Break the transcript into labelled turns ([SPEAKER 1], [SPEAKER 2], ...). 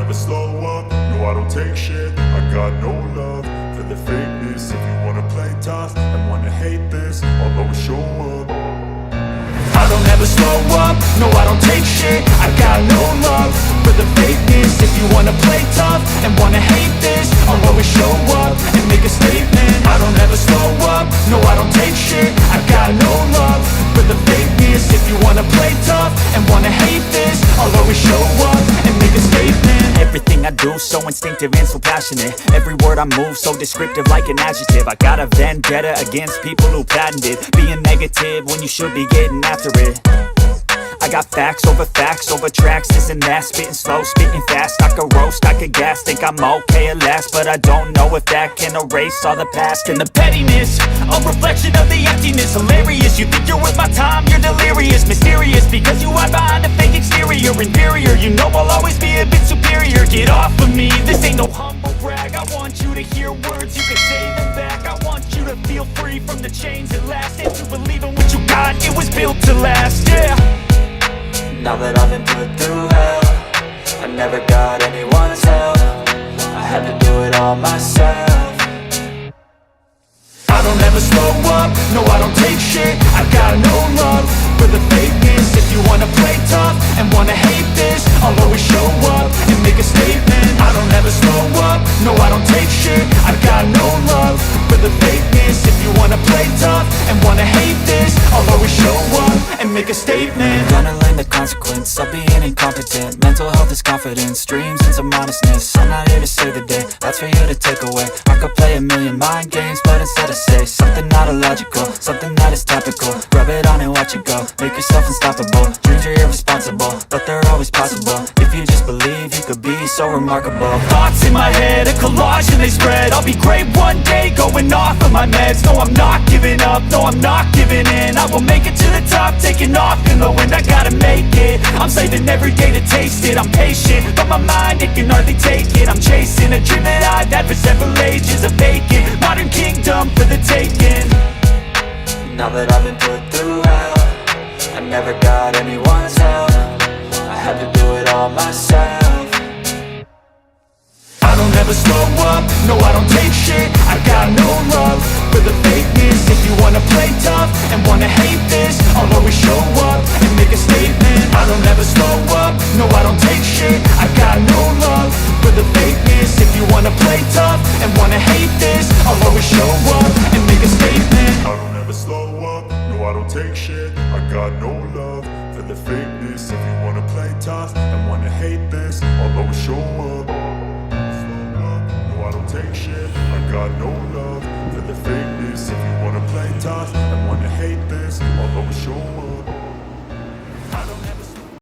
[SPEAKER 1] never slow up, no I don't take shit. I got no love for the fakeness. If you wanna play tough and wanna hate this, I'll always show up. I don't ever slow up, no I don't take shit. I got no love for the fakeness. If you wanna play tough and wanna hate this, I'll always show up and make a statement. I don't ever slow up, no I don't take shit. I got no love for the fakeness. If you wanna play tough and wanna hate this, I'll always show up and make a statement.
[SPEAKER 2] Everything I do so instinctive and so passionate. Every word I move so descriptive like an adjective. I got a vendetta against people who patented being negative when you should be getting after it. I got facts over tracks, this and that. Spitting slow, spitting fast, I could roast, I could gas. Think I'm okay at last, but I don't know if that can erase all the past. And the pettiness, a reflection of the emptiness. Hilarious, you think you're worth my time, you're delirious. Mysterious, because you hide behind a fake exterior. Inferior, you know I'll always be a bit superior. Get off of me, this ain't no humble brag. I want you to hear words, you can say them back. I want you to feel free from the chains at last, and to believe in what you got, it was built to last, yeah.
[SPEAKER 3] Now that I've been put through hell, I never got anyone's help. I had to do it all myself.
[SPEAKER 1] I don't ever slow up, no I don't take shit. I got no love for the fakeness. If you wanna play tough and wanna hate this, I'll always show up and make a statement. I don't ever slow up, no I don't take shit. I got no love for the fakeness. If you wanna play tough and wanna hate this, I'll always show up and make a statement.
[SPEAKER 3] Gonna learn the consequence of being incompetent. Mental health is confidence, dreams and some honestness. I'm not here to save the day, that's for you to take away. I could play a million mind games, but instead I say something not illogical, something that is topical. Rub it on and watch it go, make yourself unstoppable. Dreams are irresponsible, but they're always possible. If you just believe, you could be so remarkable.
[SPEAKER 2] Thoughts in my head, a collage and they spread. I'll be great one day, going off of my meds. No, I'm not giving up, no, I'm not giving in. I will make it to the top, taking off in the wind. I gotta make it, I'm saving every day to taste it. I'm patient, but my mind, it can hardly take it. I'm chasing a dream that I've had for several ages. A vacant, modern kingdom for the taking.
[SPEAKER 3] Now that I've been put through hell, I never got anyone's help. I had to do it all myself.
[SPEAKER 1] I don't ever slow up, no I don't take shit. I got no love for the fakeness. If you wanna play tough and wanna hate this, I'll always show up and make a statement. I don't ever slow up, no I don't take shit. I got no love for the fakeness. If you wanna play tough and wanna hate this, I'll always show up and make a statement. I don't ever slow up, no I don't take shit. I got no love for the fakeness. If you wanna play tough and wanna hate this, I'll always show up. I don't take shit, I got no love for the fakeness. If you wanna play tough and wanna hate this, I'll always show up.